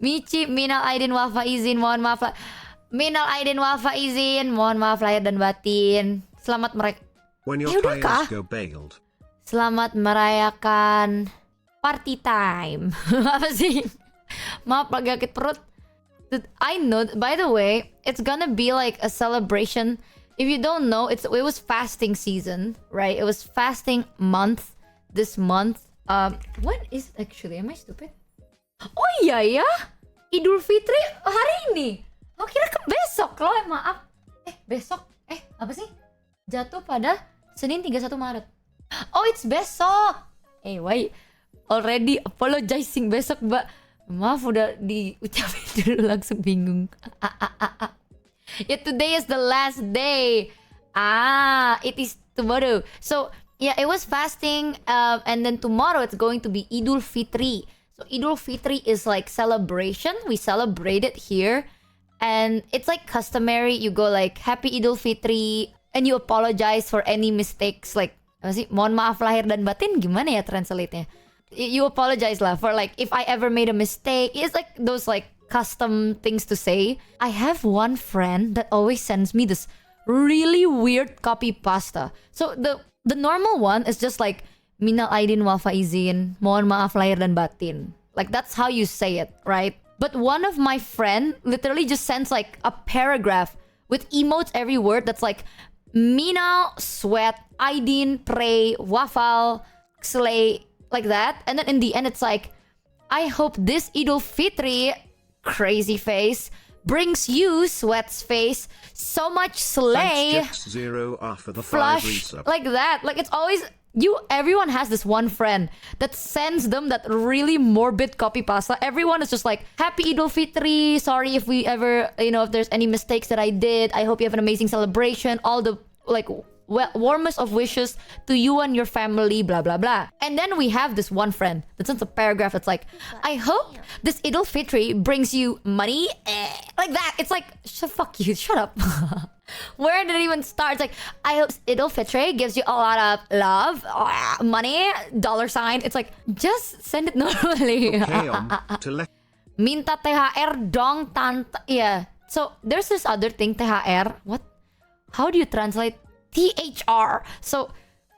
Michi, minal aidin wal faizin, mohon maaf lah. Minal aidin wal faizin, mohon maaf lahir dan batin. Selamat When your udah kah? tires go bailed. Selamat merayakan party time. Apa sih? Maaf lagi sakit perut. I know, by the way, it's gonna be like a celebration. If you don't know, it was fasting season, right? It was fasting month this month. When is it actually? Am I stupid? Oh iya ya, Idul Fitri hari ini. Oh kira ke besok loh, maaf. Besok, apa sih? Jatuh pada Senin 31 Maret. Oh it's besok. Why already apologizing besok, Mbak. Maaf udah diucapin dulu langsung bingung. Yeah, today is the last day. It is tomorrow. So yeah, it was fasting, and then tomorrow it's going to be Idul Fitri. So Idul Fitri is like celebration. We celebrate it here, and it's like customary. You go like Happy Idul Fitri, and you apologize for any mistakes. Like apa sih? Mohon maaf lahir dan batin. Gimana ya translate-nya? You apologize lah for like if I ever made a mistake. It's like those like custom things to say. I have one friend that always sends me this really weird copy pasta. So the normal one is just like minal aidin wal faizin, mohon maaf lahir dan batin. Like that's how you say it, right? But one of my friend literally just sends like a paragraph with emotes every word that's like minal, sweat, aidin, pray, wafal, slay, like that. And then in the end it's like, I hope this Idul Fitri, crazy face, brings you, sweats face, so much slay, Thanks, Zero for the 5 flush, resub. like that. Like it's always everyone has this one friend that sends them that really morbid copy pasta. Everyone is just like, Happy Idul Fitri, sorry if we ever, if there's any mistakes that I did, I hope you have an amazing celebration, all the like warmest of wishes to you and your family, blah blah blah. And then we have this one friend that sends a paragraph that's like, I hope this Idul Fitri brings you money, like that. It's like, fuck you, shut up. Where did it even start? It's like, I hope Idul Fitri gives you a lot of love, money, dollar sign. It's like, just send it normally. Okay, Minta THR dong, tante. Yeah. So there's this other thing, THR. What? How do you translate THR? So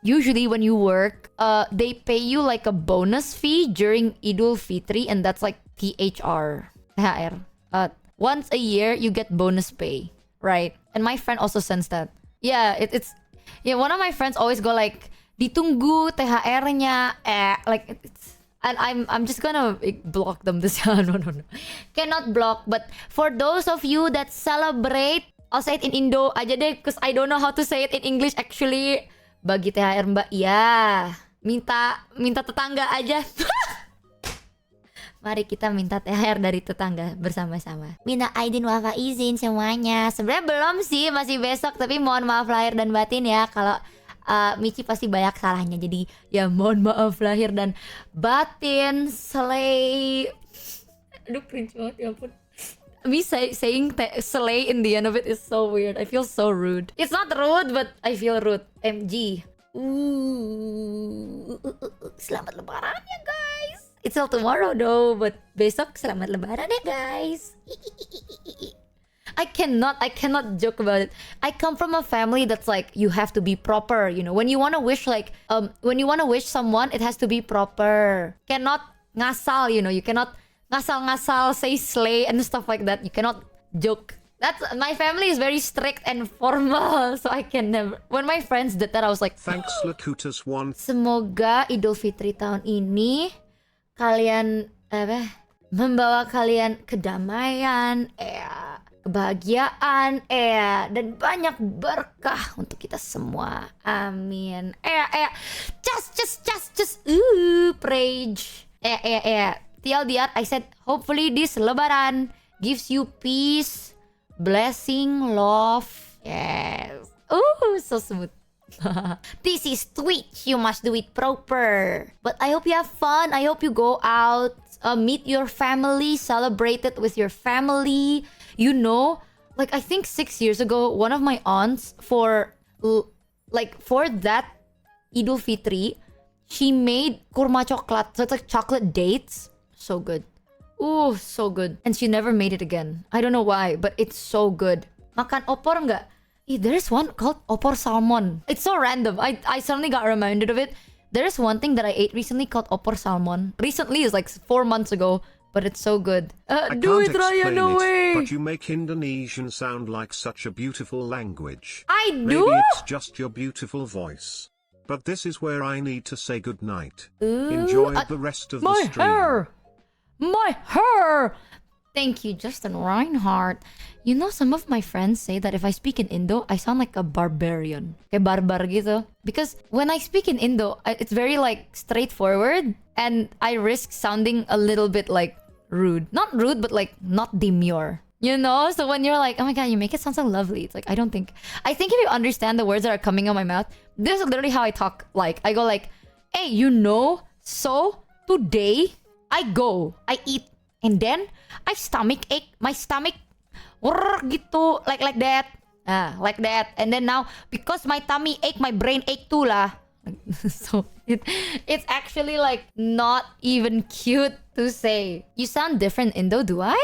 usually when you work, they pay you like a bonus fee during Idul Fitri, and that's like THR. THR. Once a year you get bonus pay, right? And my friend also sends that. Yeah, it's one of my friends always go like, ditunggu THR-nya, like it's. And I'm just gonna block them this. No. Cannot block. But for those of you that celebrate, I'll say it in Indo aja deh, cause I don't know how to say it in English actually. Bagi THR Mbak, ya. Minta tetangga aja. Mari kita minta THR dari tetangga bersama-sama. Minta aidin wal faizin semuanya. Sebenarnya belum sih, masih besok, tapi mohon maaf lahir dan batin ya kalau Michi pasti banyak salahnya. Jadi ya mohon maaf lahir dan batin. Slay. Aduh cringe banget ya ampun. Me saying slay in the end of it is so weird. I feel so rude. It's not rude, but I feel rude. MG. Selamat lebaran ya guys. It's till tomorrow though, but besok selamat lebaran ya guys. I cannot joke about it. I come from a family that's like, you have to be proper, when you want to wish when you want to wish someone, it has to be proper. Cannot ngasal, you cannot ngasal say slay and stuff like that. You cannot joke. My family is very strict and formal, so I can never. When my friends did that, I was like, thanks Lakutas1. Semoga Idul Fitri tahun ini kalian membawa kalian kedamaian, kebahagiaan, dan banyak berkah untuk kita semua. Amin. Just praise. TLDR, I said hopefully this Lebaran gives you peace, blessing, love. Yes. Ooh, so smooth. This is Twitch. You must do it proper. But I hope you have fun. I hope you go out, meet your family, celebrate it with your family. Like I think 6 years ago, one of my aunts for that Idul Fitri, she made kurma coklat. So it's like chocolate dates. So good. So good. And she never made it again. I don't know why, but it's so good. Makan opor nggak? There's one called opor salmon. It's so random. I suddenly got reminded of it. There's one thing that I ate recently called opor salmon. Recently is like 4 months ago, but it's so good. I Do can't it, Raya, explain no it, way. but you make Indonesian sound like such a beautiful language. I Maybe do? it's just your beautiful voice. But this is where I need to say goodnight. Enjoy the rest of the My stream. hair! My hair! Thank you, Justin Reinhardt. You know, some of my friends say that if I speak in Indo, I sound like a barbarian. Kayak barbar gitu. Because when I speak in Indo, it's very like straightforward. And I risk sounding a little bit like rude. Not rude, but like not demure. You know? So when you're like, oh my god, you make it sound so lovely. It's like, I think if you understand the words that are coming out my mouth, this is literally how I talk. Like, I go like, hey, you know, so today I eat, and then I stomach ache, my stomach, gitu, like that, like that, and then now because my tummy ache, my brain ache too lah. So it's actually like not even cute to say. You sound different, Indo, do I?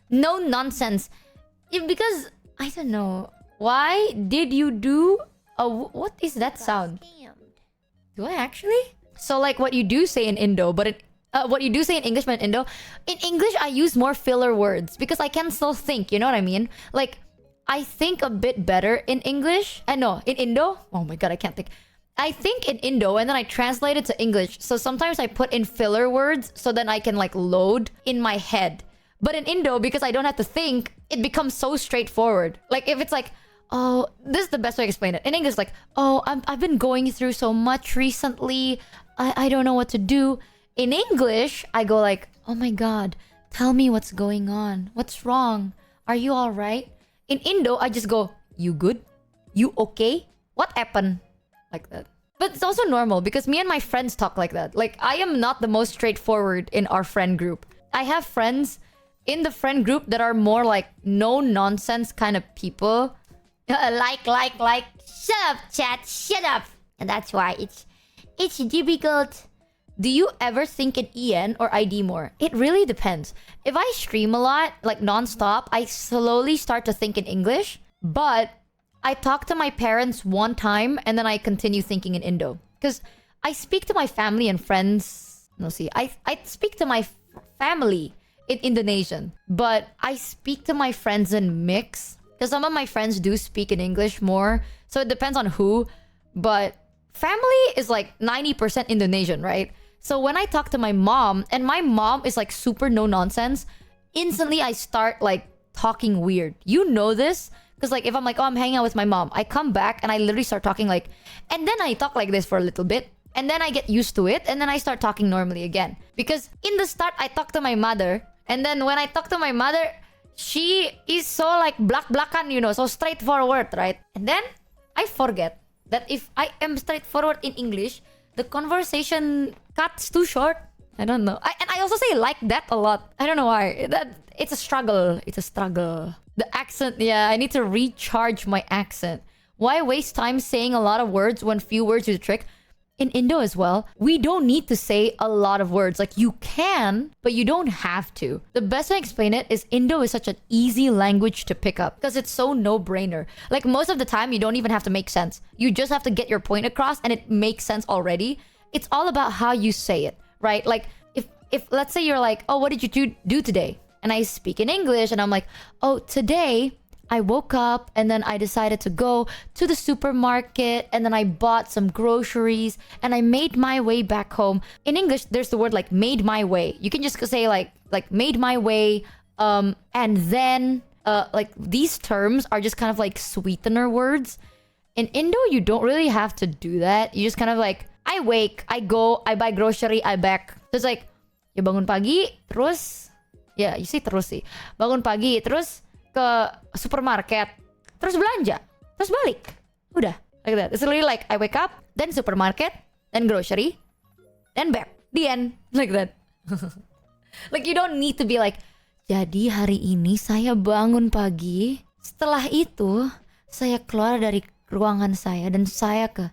No nonsense. Because I don't know. Why did you do a what is that sound? Do I actually? So like what you do say in Indo, but what you do say in English, but in Indo, in English I use more filler words because I can still think. You know what I mean? Like I think a bit better in English. No, in Indo. Oh my god, I can't think. I think in Indo and then I translate it to English. So sometimes I put in filler words so then I can like load in my head. But in Indo, because I don't have to think, it becomes so straightforward. Like if it's like, oh, this is the best way to explain it. In English, like, oh, I've been going through so much recently. I don't know what to do. In English, I go like, oh my god, tell me what's going on. What's wrong? Are you all right? In Indo, I just go, you good? You okay? What happened? Like that. But it's also normal because me and my friends talk like that. Like, I am not the most straightforward in our friend group. I have friends in the friend group that are more like no nonsense kind of people. Like, shut up, chat, shut up. And that's why it's difficult. Do you ever think in EN or ID more? It really depends. If I stream a lot, like non-stop, I slowly start to think in English. But I talk to my parents one time and then I continue thinking in Indo. Because I speak to my family and friends. No, see, I speak to my family in Indonesian. But I speak to my friends in mix. Because some of my friends do speak in English more. So it depends on who. But family is like 90% Indonesian, right? So when I talk to my mom, and my mom is like super no nonsense, instantly I start like talking weird. You know this? Because like if I'm like, oh, I'm hanging out with my mom, I come back and I literally start talking like, and then I talk like this for a little bit. And then I get used to it. And then I start talking normally again. Because in the start, I talk to my mother. And then when I talk to my mother, she is so like blak-blakan, you know, so straightforward, right? And then I forget that if I am straightforward in English, the conversation cuts too short. I don't know. And I also say like that a lot. I don't know why. It's a struggle. It's a struggle. The accent, yeah, I need to recharge my accent. Why waste time saying a lot of words when few words do the trick? In Indo as well, we don't need to say a lot of words. Like you can, but you don't have to. The best way to explain it is Indo is such an easy language to pick up because it's so no-brainer. Like most of the time, you don't even have to make sense. You just have to get your point across and it makes sense already. It's all about how you say it, right? Like if let's say you're like, oh, what did you do today? And I speak in English and I'm like, oh, today I woke up and then I decided to go to the supermarket and then I bought some groceries and I made my way back home. In English, there's the word like made my way. You can just say like made my way. And then like these terms are just kind of like sweetener words. In Indo, you don't really have to do that. You just kind of like, I wake, I go, I buy grocery, I back. So it's like, ya bangun pagi, terus, ya you say terus sih. Bangun pagi, terus ke supermarket, terus belanja, terus balik. Udah, like that. It's literally like I wake up, then supermarket, then grocery, then back. The end. Like that. Like you don't need to be like, jadi hari ini saya bangun pagi, setelah itu saya keluar dari ruangan saya dan saya ke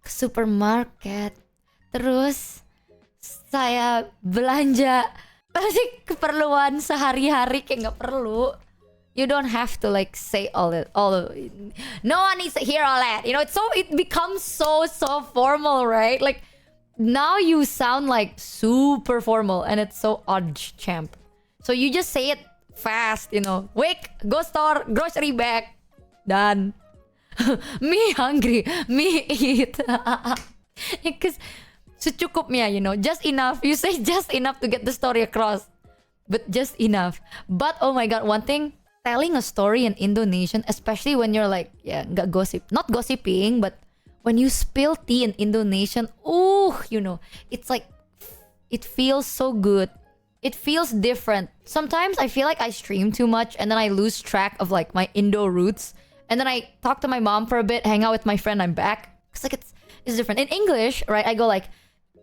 supermarket, terus saya belanja. Pasti keperluan sehari-hari kayak nggak perlu. You don't have to like say all it. No one needs to hear all that. You know, it becomes so formal, right? Like now you sound like super formal, and it's so odd, champ. So you just say it fast, you know. Wake, go store, grocery bag, done. Me hungry, me eat. Because secukupnya, you know, just enough. You say just enough to get the story across, but just enough. But oh my god, one thing, telling a story in Indonesian, especially when you're like, yeah, nggak not gossiping, but when you spill tea in Indonesian, you know, it's like, it feels so good. It feels different. Sometimes I feel like I stream too much and then I lose track of like my Indo roots. And then I talk to my mom for a bit, hang out with my friend, I'm back. It's like, it's different. In English, right, I go like,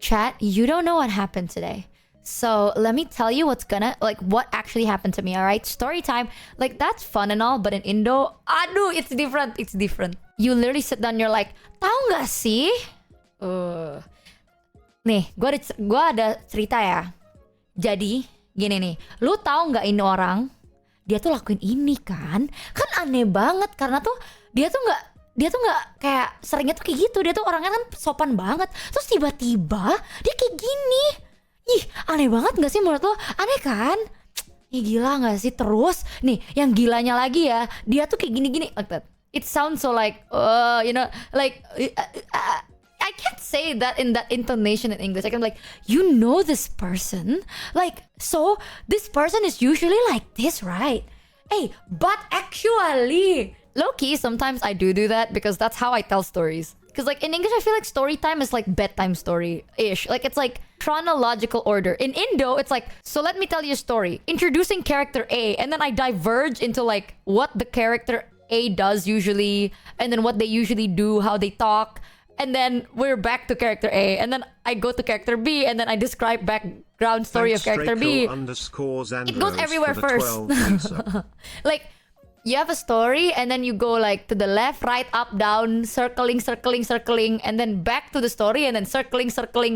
chat, you don't know what happened today. So let me tell you what actually happened to me, all right? Story time. Like, that's fun and all, but in Indo, aduh, it's different. It's different. You literally sit down, you're like, tahu nggak sih? Nih, gua ada cerita ya. Jadi, gini nih. Lu tahu nggak ini orang? Dia tuh lakuin ini kan? Kan aneh banget karena tuh dia tuh nggak kayak seringnya tuh kayak gitu. Dia tuh orangnya kan sopan banget. Terus tiba-tiba dia kayak gini. Ih, aneh banget gak sih menurut lo? Aneh kan? Ih, gila gak sih? Terus nih, yang gilanya lagi ya, dia tuh kayak gini-gini like that. It sounds so like, you know, like I can't say that in that intonation in English. I can be like, you know this person? Like, so this person is usually like this, right? Hey, but actually, low-key, sometimes I do that because that's how I tell stories. Because like in English, I feel like story time is like bedtime story-ish. Like it's like chronological order. In Indo, it's like, so let me tell you a story. Introducing character A, and then I diverge into like what the character A does usually, and then what they usually do, how they talk. And then we're back to character A, and then I go to character B, and then I describe background story of character B. It goes everywhere first. Like, you have a story, and then you go like to the left, right, up, down, circling, and then back to the story, and then circling,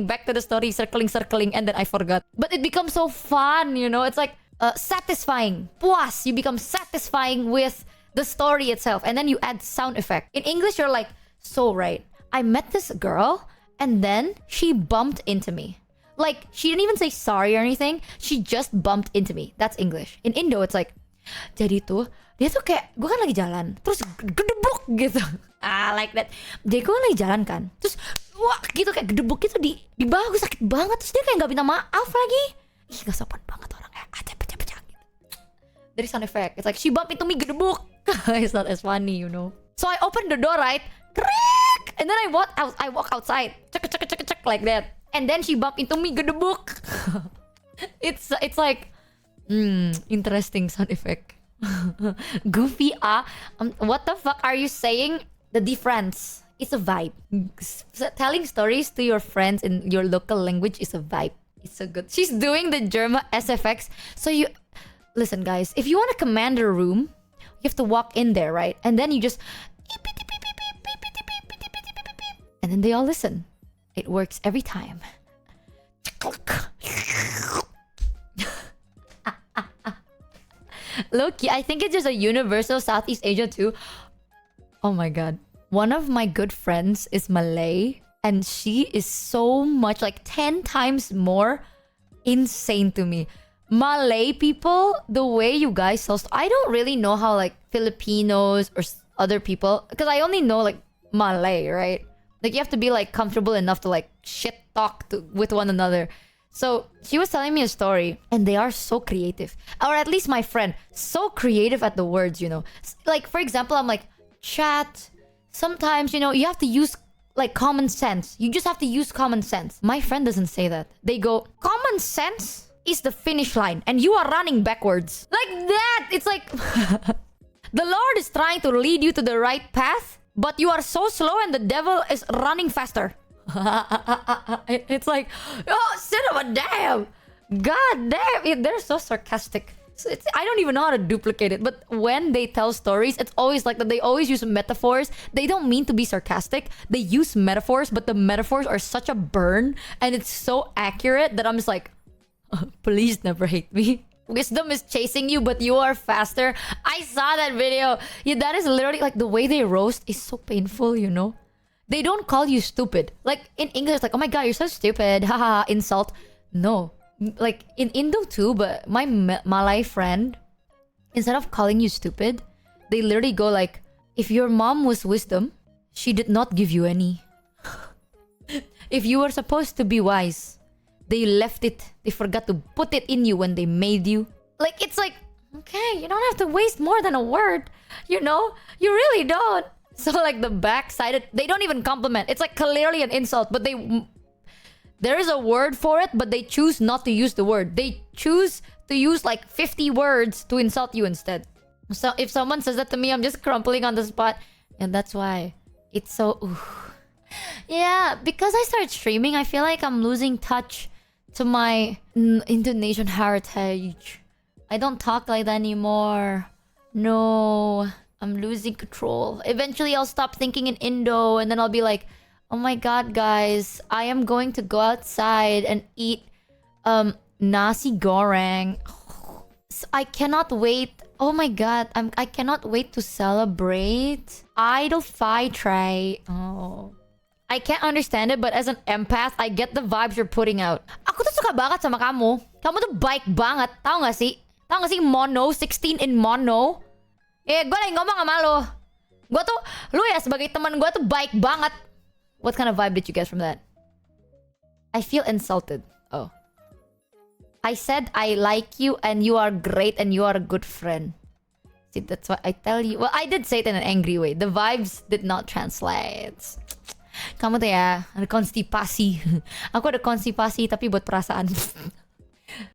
back to the story, circling, and then I forgot. But it becomes so fun, you know? It's like satisfying. Puas. You become satisfying with the story itself, and then you add sound effect. In English, you're like, so right. I met this girl, and then she bumped into me. Like, she didn't even say sorry or anything. She just bumped into me. That's English. In Indo, it's like, jadi tuh, dia tuh kayak, gue kan lagi jalan, terus gedebuk gitu. Like that. Jadi gue lagi jalan kan, terus, wah gitu kayak gedebuk gitu di bawah gue sakit banget. Terus dia kayak gak minta maaf lagi. Ih, gak sopan banget orangnya. Pecah-pecah gitu. Dari sound effect. It's like, she bumped into me, gedebuk. It's not as funny, you know. So I opened the door, right? And then I walk outside, cek like that, and then she bumped into me, gedebuk. It's like, interesting sound effect. Goofy, what the fuck are you saying? The difference. It's a vibe. Telling stories to your friends in your local language is a vibe. It's so good. She's doing the German SFX. So you listen, guys. If you want to command a room, you have to walk in there, right? And then you just. And then they all listen. It works every time. Loki, I think it's just a universal Southeast Asia too. Oh my god. One of my good friends is Malay, and she is so much, like 10 times more insane to me. Malay people, the way you guys tell I don't really know how like Filipinos or other people, because I only know like Malay, right? Like, you have to be, like, comfortable enough to, like, shit talk with one another. So, she was telling me a story, and they are so creative. Or at least my friend, so creative at the words, you know. Like, for example, I'm like, chat, sometimes, you know, you have to use, like, common sense. You just have to use common sense. My friend doesn't say that. They go, common sense is the finish line, and you are running backwards. Like that! It's like, the Lord is trying to lead you to the right path, but you are so slow and the devil is running faster. It's like, oh, son of a damn. God damn. They're so sarcastic. I don't even know how to duplicate it. But when they tell stories, it's always like that. They always use metaphors. They don't mean to be sarcastic. They use metaphors, but the metaphors are such a burn. And it's so accurate that I'm just like, Please never hate me. Wisdom is chasing you, but you are faster. I saw that video. Yeah, that is literally like the way they roast is so painful, you know? They don't call you stupid. Like in English, like, oh my god, you're so stupid. Haha, insult. No. Like in Indo too, but my Malay friend, instead of calling you stupid, they literally go like, if your mom was wisdom, she did not give you any. If you were supposed to be wise, they left it. They forgot to put it in you when they made you. Like, it's like, okay, you don't have to waste more than a word. You know? You really don't. So, like, the backsided, they don't even compliment. It's like clearly an insult, but there is a word for it, but they choose not to use the word. They choose to use like 50 words to insult you instead. So, if someone says that to me, I'm just crumpling on the spot. And that's why it's so... Ooh. Yeah, because I started streaming, I feel like I'm losing touch to my Indonesian heritage. I don't talk like that anymore. No, I'm losing control. Eventually, I'll stop thinking in Indo, and then I'll be like, oh my god, guys, I am going to go outside and eat nasi goreng. I cannot wait. Oh my god, I cannot wait to celebrate Idol Fitray. Oh. I can't understand it, but as an empath, I get the vibes you're putting out. Ako tuh suka banget sama kamu. Kamu tuh baik banget. Tahu gak sih? Tahu gak sih mono? 16 in mono? Gue lagi ngomong sama lo. Gue tuh, lu ya sebagai teman gue tuh baik banget. What kind of vibe did you get from that? I feel insulted. Oh. I said I like you and you are great and you are a good friend. See, that's what I tell you. Well, I did say it in an angry way. The vibes did not translate. Kamu tuh ya, ada konstipasi. Aku ada konstipasi tapi buat perasaan.